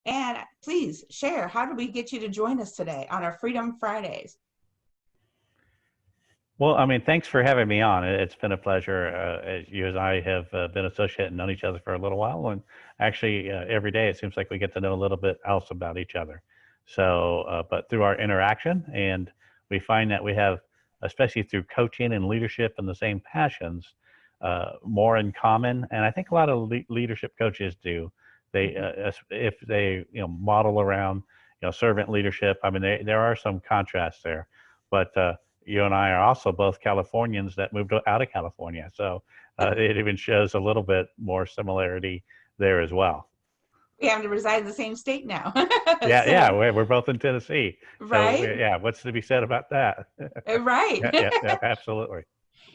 And please share, how do we get you to join us today on our Freedom Fridays? Well, I mean, thanks for having me on. It's been a pleasure. As you and I have been associated and known each other for a little while, and actually every day it seems like we get to know a little bit else about each other. So, but through our interaction, and we find that we have, especially through coaching and leadership and the same passions, more in common. And I think a lot of leadership coaches do. They, if they, model around, servant leadership. I mean, there are some contrasts there, but you and I are also both Californians that moved out of California. So it even shows a little bit more similarity there as well. We have to reside in the same state now. Yeah, yeah, So, we're both in Tennessee. So right? yeah, what's to be said about that? Right. Yeah, yeah, yeah, absolutely.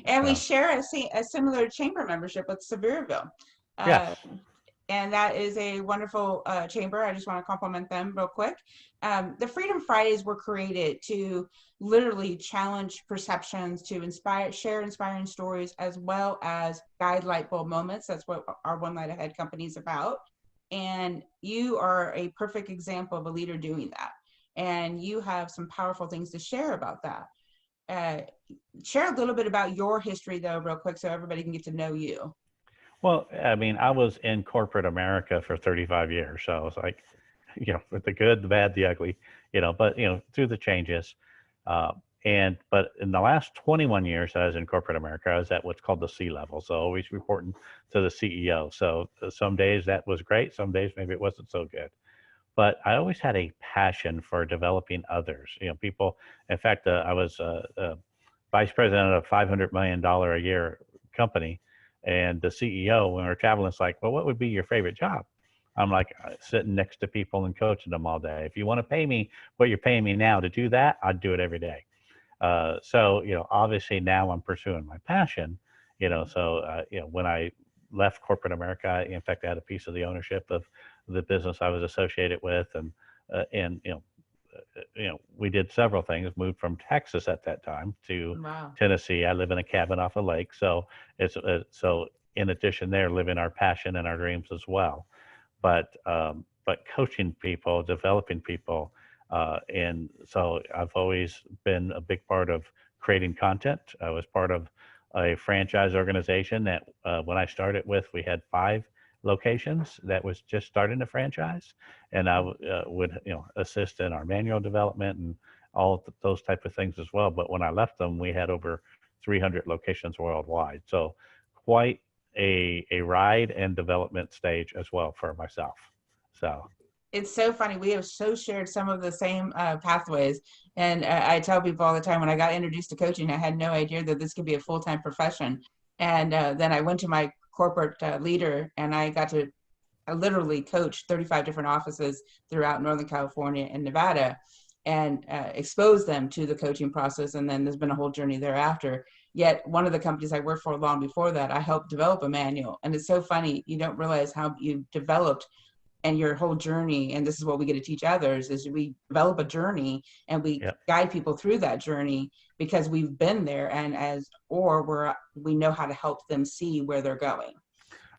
And we So share a similar chamber membership with Sevierville. Uh, yes, and that is a wonderful chamber. I just want to compliment them real quick. The Freedom Fridays were created to literally challenge perceptions, to share inspiring stories, as well as guide light bulb moments. That's what our One Light Ahead company is about. And you are a perfect example of a leader doing that. And you have some powerful things to share about that. Uh, Share a little bit about your history, though, real quick, so everybody can get to know you. well, I mean, I was in corporate America for 35 years, so I was like, with the good, the bad, the ugly, but through the changes. Uh, but in the last 21 years I was in corporate America, I was at what's called the C level. So always reporting to the CEO. So some days that was great. Some days maybe it wasn't so good, but I always had a passion for developing others, people. In fact, I was vice president of a $500 million a year company. And the CEO, when we were traveling, it's like, well, what would be your favorite job? I'm like, sitting next to people and coaching them all day. If you want to pay me what you're paying me now to do that, I'd do it every day. So, obviously now I'm pursuing my passion, so, when I left corporate America, in fact, I had a piece of the ownership of the business I was associated with. And we did several things, moved from Texas at that time to Wow. Tennessee. I live in a cabin off a lake. So so in addition there, living our passion and our dreams as well. But coaching people, developing people, and so I've always been a big part of creating content. I was part of a franchise organization that when I started with, we had 5 locations that was just starting a franchise, and I would assist in our manual development and all of those type of things as well. But when I left them, we had over 300 locations worldwide. So quite a ride and development stage as well for myself. So It's so funny. We have so shared some of the same pathways. And I tell people all the time, when I got introduced to coaching, I had no idea that this could be a full-time profession. And then I went to my corporate leader, and I got to literally coach 35 different offices throughout Northern California and Nevada, and expose them to the coaching process. And then there's been a whole journey thereafter. Yet one of the companies I worked for long before that, I helped develop a manual. And it's so funny. You don't realize how you developed and your whole journey. And this is what we get to teach others, is we develop a journey and we yeah, guide people through that journey because we've been there, and we know how to help them see where they're going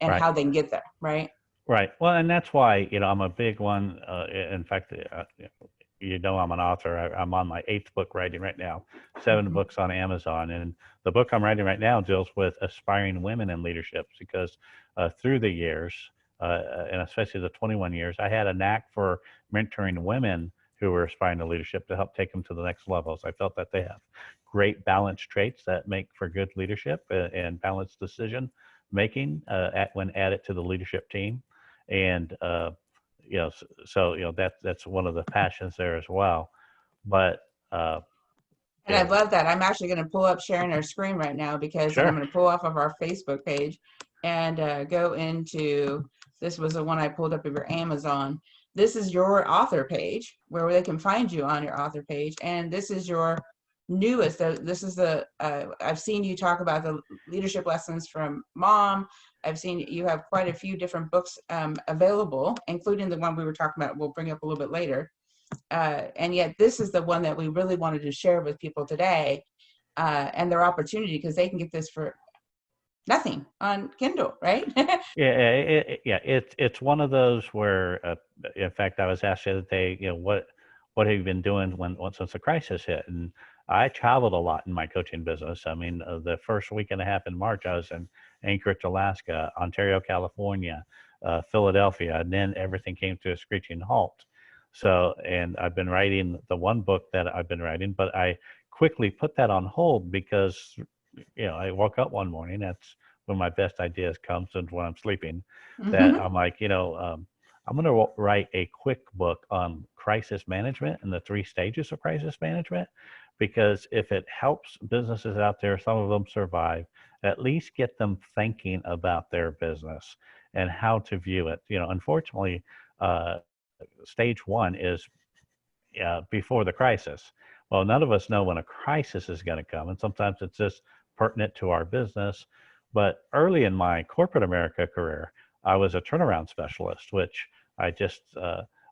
and right. how they can get there. Right. Right. Well, and that's why, I'm a big one. In fact, I'm an author. I'm on my 8th book writing right now, 7 Mhm. books on Amazon. And the book I'm writing right now deals with aspiring women in leadership because through the years, and especially the 21 years, I had a knack for mentoring women who were aspiring to leadership to help take them to the next levels. I felt that they have great balanced traits that make for good leadership and balanced decision making when added to the leadership team. And that's one of the passions there as well. But uh, And I love that. I'm actually going to pull up sharing our screen right now, because then I'm sure, going to pull off of our Facebook page and go into, this was the one I pulled up of your Amazon. This is your author page where they can find you on your author page. And this is your newest. This is I've seen you talk about the leadership lessons from mom. I've seen you have quite a few different books available, including the one we were talking about, we'll bring up a little bit later. And yet this is the one that we really wanted to share with people today, and their opportunity, because they can get this for nothing on Kindle, right? Yeah, yeah, it's one of those where, in fact, I was asked the other day, what have you been doing since the crisis hit? And I traveled a lot in my coaching business. I mean, the first week and a half in March, I was in Anchorage, Alaska, Ontario, California, Philadelphia, and then everything came to a screeching halt. So, and I've been writing the one book that I've been writing, but I quickly put that on hold because, I woke up one morning. That's when my best ideas comes and when I'm sleeping, that Hmm. I'm like, I'm going to write a quick book on crisis management and the three stages of crisis management, because if it helps businesses out there, some of them survive, at least get them thinking about their business and how to view it. Unfortunately, uh, stage one is before the crisis. Well, none of us know when a crisis is going to come, and sometimes it's just pertinent to our business. But early in my corporate America career, I was a turnaround specialist, which I just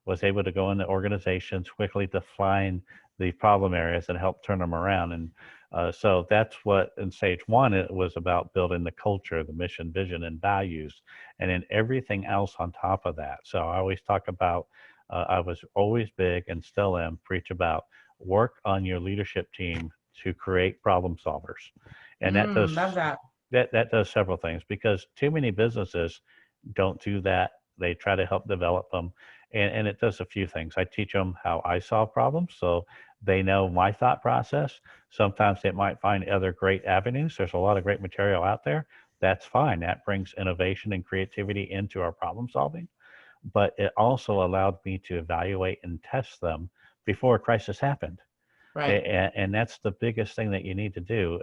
was able to go into organizations, quickly define the problem areas and help turn them around. And so that's what in stage one, it was about building the culture, the mission, vision, and values, and then everything else on top of that. So I always talk about I was always big and still am preach about work on your leadership team to create problem solvers, and Love that. that does several things, because too many businesses don't do that. They try to help develop them, and it does a few things. I teach them how I solve problems, so they know my thought process. Sometimes they might find other great avenues. There's a lot of great material out there. That's fine. That brings innovation and creativity into our problem solving, but it also allowed me to evaluate and test them before a crisis happened. Right. And that's the biggest thing that you need to do.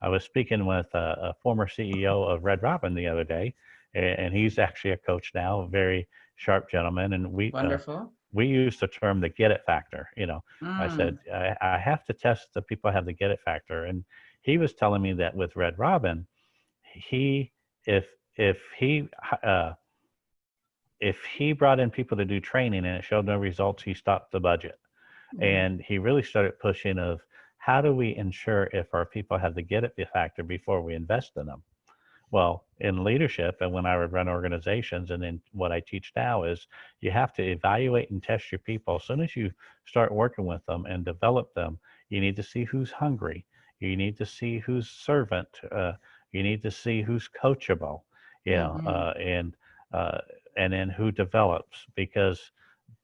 I was speaking with a former CEO of Red Robin the other day, and he's actually a coach now, a very sharp gentleman. And Wonderful. we use the term the get it factor. I said, Mm. I have to test the people have the get it factor. And he was telling me that with Red Robin, he, if he, uh, if he brought in people to do training and it showed no results, he stopped the budget. Mm. And he really started pushing of how do we ensure if our people have the get it factor before we invest in them. Well, in leadership, and when I would run organizations, and then what I teach now is you have to evaluate and test your people. As soon as you start working with them and develop them, you need to see who's hungry. You need to see who's servant. You need to see who's coachable, you know, Hmm. uh, and uh, and then who develops, because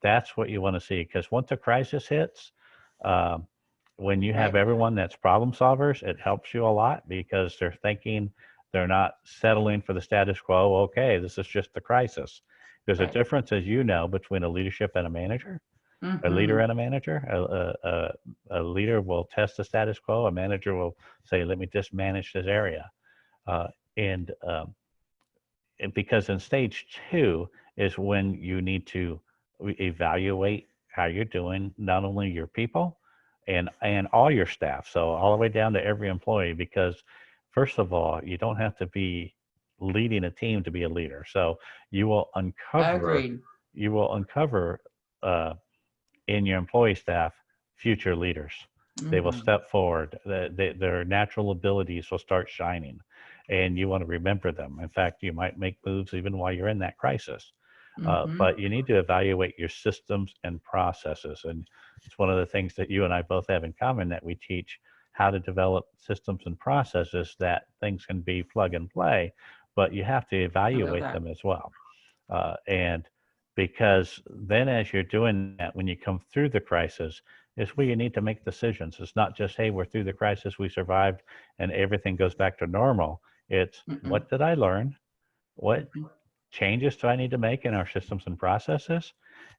that's what you want to see. Because once a crisis hits, um, when you have Right. everyone that's problem solvers, it helps you a lot because they're thinking, they're not settling for the status quo. Okay, this is just the crisis. There's a Right. difference, as you know, between a leadership and a manager, a leader Hmm. and a manager. A leader will test the status quo. A manager will say, let me just manage this area. Uh, and because in stage two is when you need to evaluate how you're doing, not only your people and all your staff, so all the way down to every employee. Because first of all, you don't have to be leading a team to be a leader. So you will uncover Agreed. you will uncover uh, in your employee staff future leaders. They will Hmm. step forward. Their natural abilities will start shining, and you want to remember them. In fact, you might make moves even while you're in that crisis. Hmm. But you need to evaluate your systems and processes. And it's one of the things that you and I both have in common, that we teach how to develop systems and processes that things can be plug and play, but you have to I love evaluate that. them as well. And because then as you're doing that, when you come through the crisis, is where you need to make decisions. It's not just, hey, we're through the crisis, we survived, and everything goes back to normal. It's Mm-mm. what did I learn? What Hmm. changes do I need to make in our systems and processes?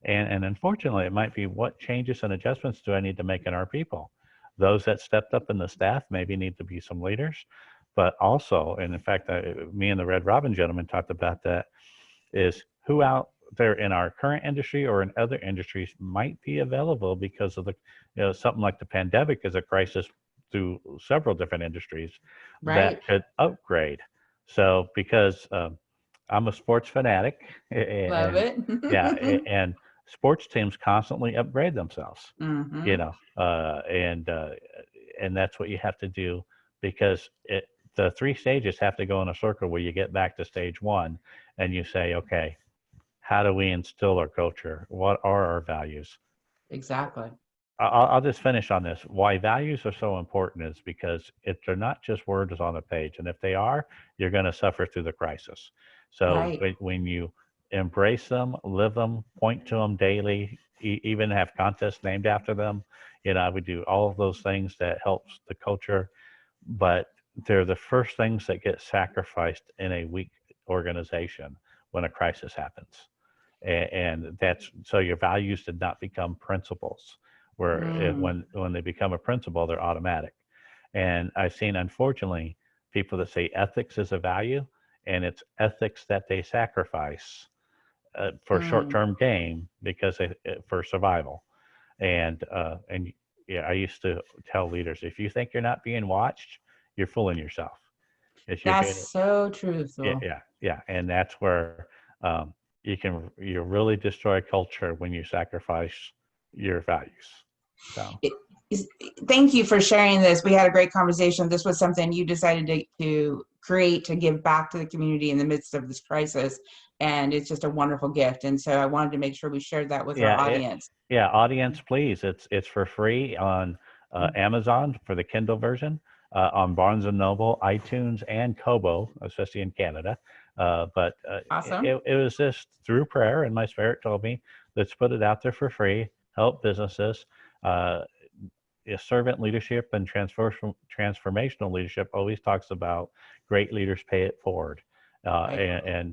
And unfortunately, it might be what changes and adjustments do I need to make in our people? Those that stepped up in the staff maybe need to be some leaders, but also, and in fact, me and the Red Robin gentleman talked about that, is who out there in our current industry or in other industries might be available because of the, something like the pandemic is a crisis through several different industries that Right. could upgrade. So because I'm a sports fanatic, Love and it. yeah, and sports teams constantly upgrade themselves, you Hmm. know, and that's what you have to do, because the 3 stages have to go in a circle where you get back to stage 1 and you say, okay, how do we instill our culture? What are our values? Exactly. I'll just finish on this. Why values are so important is because they're not just words on a page. And if they are, you're going to suffer through the crisis. So Right. when you embrace them, live them, point to them daily, even have contests named after them, I would do all of those things that helps the culture. But they're the first things that get sacrificed in a weak organization when a crisis happens. And that's so your values did not become principles where Mm, when they become a principle, they're automatic. And I've seen, unfortunately, people that say ethics is a value, and it's ethics that they sacrifice for mm. short-term gain because for survival. And yeah, I used to tell leaders, if you think you're not being watched, you're fooling yourself. If you're being, That's so yeah, truthful. yeah, yeah, and that's where you really destroy culture when you sacrifice your values. So It, thank you for sharing this. We had a great conversation. This was something you decided to create to give back to the community in the midst of this crisis. And it's just a wonderful gift. And so I wanted to make sure we shared that with our yeah, audience. yeah, audience, please. It's for free on Amazon for the Kindle version, on Barnes and Noble, iTunes, and Kobo, especially in Canada. But Awesome. it was just through prayer, and my spirit told me, let's put it out there for free, help businesses. Uh, Servant leadership and transformational leadership always talks about great leaders pay it forward. Right.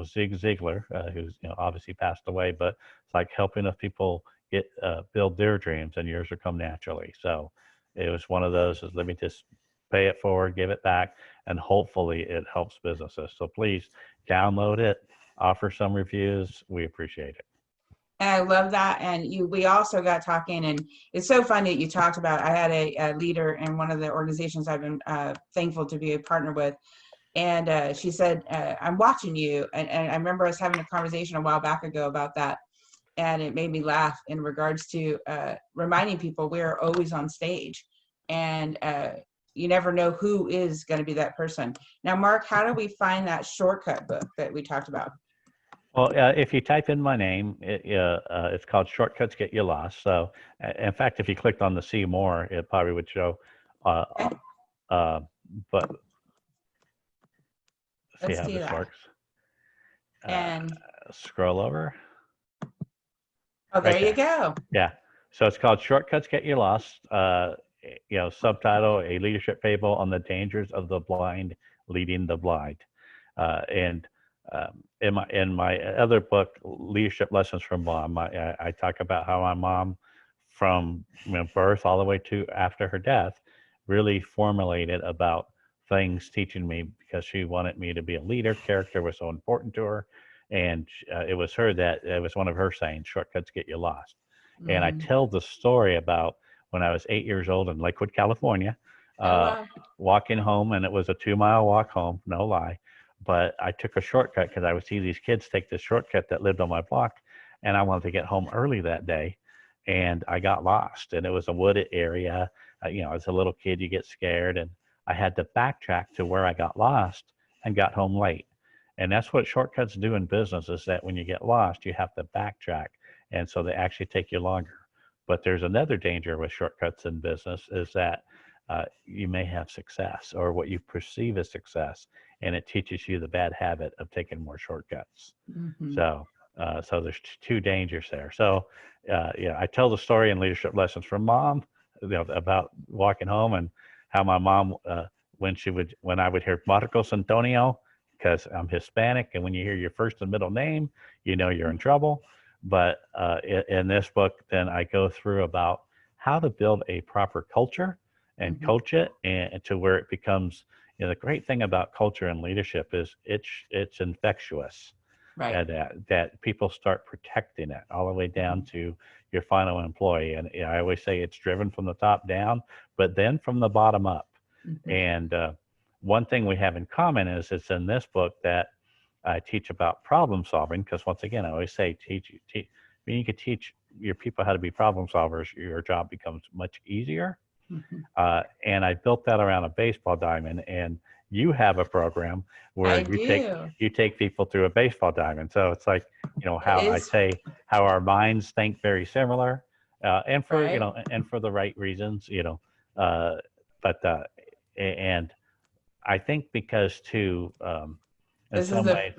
Zig Ziglar, who's obviously passed away, but it's like helping us people get build their dreams, and yours will come naturally. So it was one of those. Is let me just pay it forward, give it back, and hopefully it helps businesses. So please download it, offer some reviews. We appreciate it. And I love that. And we also got talking, and it's so funny that you talked about. I had a leader in one of the organizations I've been thankful to be a partner with, and she said, "I'm watching you." And I remember us having a conversation a while back ago about that, and it made me laugh in regards to reminding people we're always on stage, and you never know who is going to be that person. Now, Mark, how do we find that shortcut book that we talked about? Well, if you type in my name, it's called Shortcuts Get You Lost. So, in fact, if you clicked on the See More, it probably would show. Uh, Okay, uh, but see let's how do this that. works. Uh, And Scroll over oh, right there you there. go. Yeah. So it's called Shortcuts Get You Lost. Subtitle: A Leadership Fable on the Dangers of the Blind Leading the Blind. And in my other book, Leadership Lessons from Mom, I talk about how my mom, from birth all the way to after her death, really formulated about things teaching me because she wanted me to be a leader. Character was so important to her, and it was her that it was one of her sayings: "Shortcuts get you lost." And I Mm-hmm. tell the story about when I was 8 years old in Lakewood, California, Oh, uh, wow. walking home, and it was a 2 mile walk home, no lie. But I took a shortcut because I would see these kids take this shortcut that lived on my block, and I wanted to get home early that day. And I got lost, and it was a wooded area. As a little kid, you get scared, and I had to backtrack to where I got lost and got home late. And that's what shortcuts do in business is that when you get lost, you have to backtrack. And so they actually take you longer. But there's another danger with shortcuts in business is that you may have success or what you perceive as success, and it teaches you the bad habit of taking more shortcuts. Mm-hmm. So there's two dangers there. So I tell the story in Leadership Lessons from Mom, about walking home and how my mom, when I would hear Marcos Antonio, because I'm Hispanic, and when you hear your first and middle name, you know you're in trouble. But in this book, then I go through about how to build a proper culture and Mm-hmm. coach it, and to where it becomes. The great thing about culture and leadership is it's infectious, Right. and that people start protecting it all the way down Mm-hmm. to your final employee. And I always say it's driven from the top down, but then from the bottom up. Mm-hmm. And one thing we have in common is it's in this book that I teach about problem solving, because once again, I always say when you can teach your people how to be problem solvers, your job becomes much easier. Mm-hmm. And I built that around a baseball diamond. And you have a program where I do. you take people through a baseball diamond. So it's like, how I It's say how our minds think very similar, and for right. and for the right reasons, uh, but and I think because too, in This is some ways,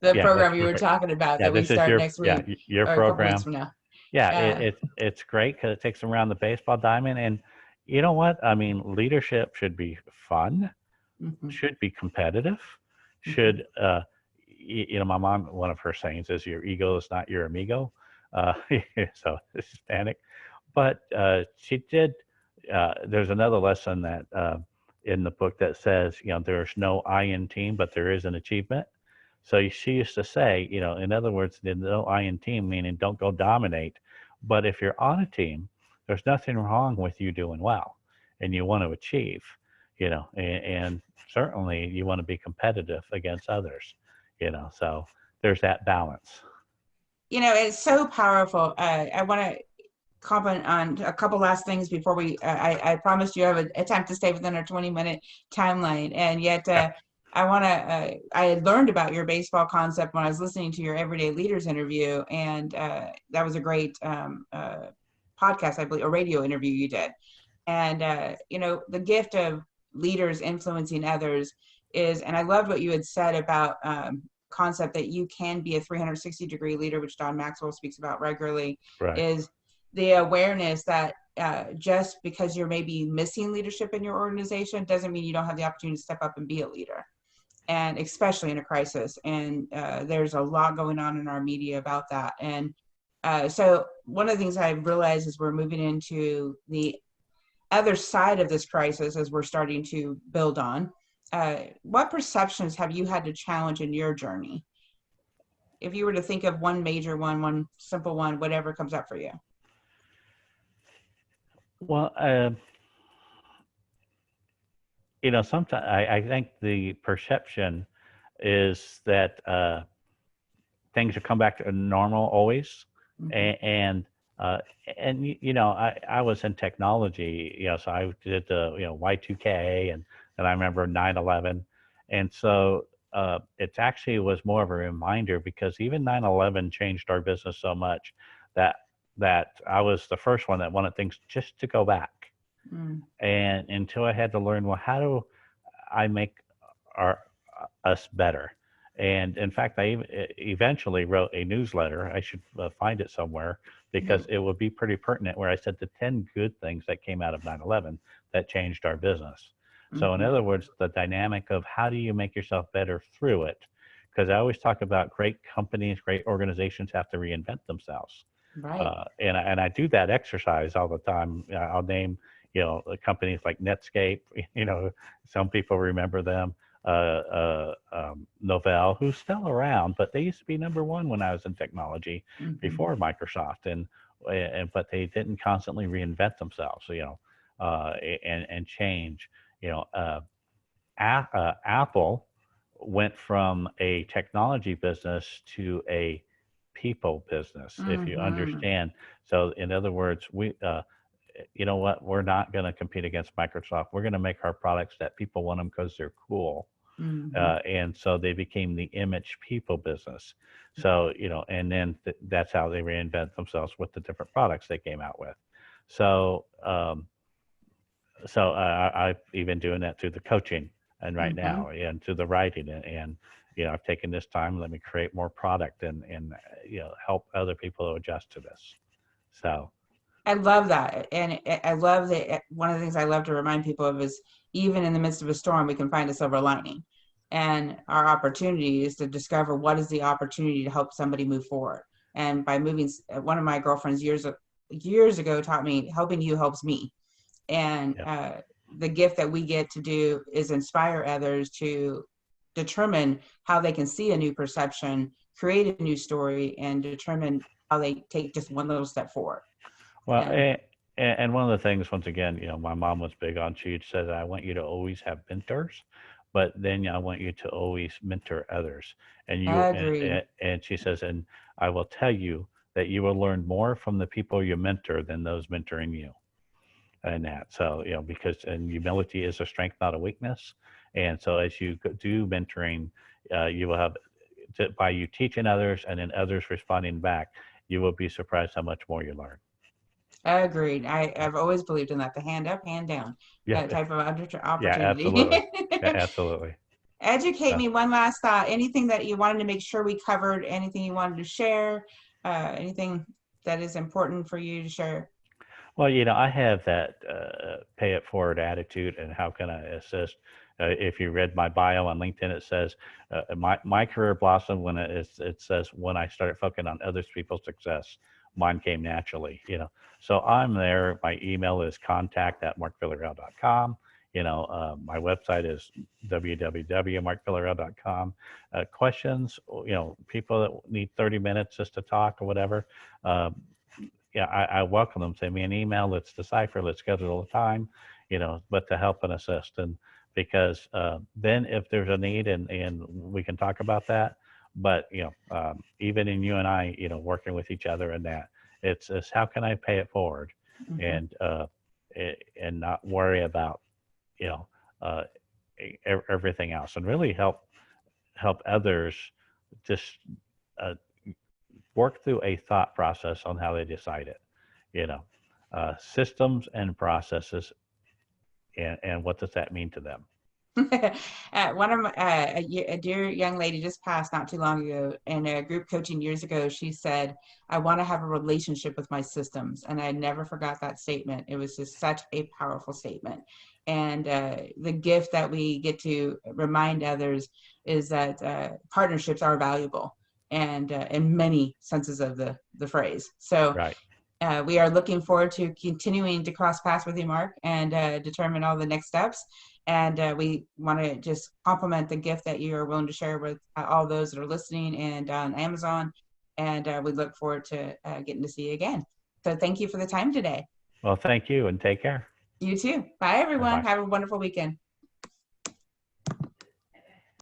the yeah, program you were talking about yeah, that we this is start next week your or a couple weeks program. from now. Yeah, Uh, it's great because it takes them around the baseball diamond, and you know what? I mean, leadership should be fun, mhm, should be competitive, mhm. should my mom, one of her sayings is your ego is not your amigo. uh so it's Hispanic, but she did there's another lesson that in the book that says, there's no I in team, but there is an achievement. So she used to say, in other words, there's no I in team, meaning don't go dominate, but if you're on a team, there's nothing wrong with you doing well and you want to achieve, and certainly you want to be competitive against others, so there's that balance. It's so powerful. I want to comment on a couple last things before I promised you I would attempt to stay within our 20-minute timeline, and yet I had learned about your baseball concept when I was listening to your Everyday Leaders interview, and that was a great podcast, I believe, a radio interview you did. And the gift of leaders influencing others is, and I loved what you had said about concept that you can be a 360-degree leader, which Don Maxwell speaks about regularly, Right. is the awareness that just because you're maybe missing leadership in your organization doesn't mean you don't have the opportunity to step up and be a leader, and especially in a crisis. And there's a lot going on in our media about that. And so one of the things I realized is we're moving into the other side of this crisis as we're starting to build on. What perceptions have you had to challenge in your journey? If you were to think of one major one simple one, whatever comes up for you. Well, sometimes I think the perception is that things will come back to normal always, Mm-hmm. and uh, and I was in technology, so I did the Y2K, and I remember 9/11, and so it actually was more of a reminder because even 9/11 changed our business so much that I was the first one that wanted things just to go back, Mm. and until I had to learn, well, how do I make our us better? And in fact, I eventually wrote a newsletter. I should find it somewhere because it would be pretty pertinent, where I said the 10 good things that came out of 9/11 that changed our business. So in Mm-hmm. other words, the dynamic of how do you make yourself better through it? Because I always talk about great companies, great organizations have to reinvent themselves. Right. And I do that exercise all the time. I'll name, companies like Netscape. Some people remember them. Novell, who's still around, but they used to be number one when I was in technology Mm-hmm. before Microsoft, and but they didn't constantly reinvent themselves, and change. You know, uh, Apple went from a technology business to a people business, if you Mm-hmm. understand. So, in other words, you know what? We're not going to compete against Microsoft. We're going to make our products that people want them because they're cool. Mm-hmm. And so they became the image people business. So, and then that's how they reinvent themselves with the different products they came out with. So, I've even doing that through the coaching and right Mm-hmm. now, and to the writing, and I've taken this time, let me create more product, and help other people to adjust to this. So I love that. And I love that. One of the things I love to remind people of is even in the midst of a storm, we can find a silver lining. And our opportunity is to discover what is the opportunity to help somebody move forward. And by moving, one of my girlfriends years ago taught me helping you helps me. And yeah. the gift that we get to do is inspire others to determine how they can see a new perception, create a new story, and determine how they take just one little step forward. Well, And and one of the things, once again, my mom was big on, she said, I want you to always have mentors, but then I want you to always mentor others. agreed. And she says, and I will tell you that you will learn more from the people you mentor than those mentoring you. And that, so, because, and humility is a strength, not a weakness. And so as you do mentoring, you will have, by you teaching others and then others responding back, you will be surprised how much more you learn. Agreed. I've always believed in that, the hand up, hand down Yeah, type of yeah, opportunity. absolutely. Yeah, absolutely. Educate Uh, me. One last thought. Anything that you wanted to make sure we covered? Anything you wanted to share? Anything that is important for you to share? well, I have that pay it forward attitude, and how can I assist? If you read my bio on LinkedIn, it says my career blossomed when it says when I started focusing on other people's success, mine came naturally. So I'm there. My email is contact@markvillareal.com. My website is www.markvillareal.com. Questions, people that need 30 minutes just to talk or whatever. Um, yeah, I welcome them. Send me an email. Let's decipher. Let's schedule a time. But to help and assist, and because then if there's a need, and we can talk about that. But even in you and I, working with each other in that, it's how can I pay it forward, Mhm. and and not worry about you know uh, everything else, and really help others just uh, work through a thought process on how they decide it. You know, Systems and processes, and what does that mean to them? One of my, a dear young lady just passed not too long ago in a group coaching years ago. She said, I want to have a relationship with my systems. And I never forgot that statement. It was just such a powerful statement. And the gift that we get to remind others is that partnerships are valuable, and in many senses of the phrase. So Right. we are looking forward to continuing to cross paths with you, Mark, and determine all the next steps. And we want to just compliment the gift that you are willing to share with all those that are listening and on Amazon. And we look forward to getting to see you again. So thank you for the time today. Well, thank you, and take care. You too. Bye, Bye everyone. bye. Have a wonderful weekend.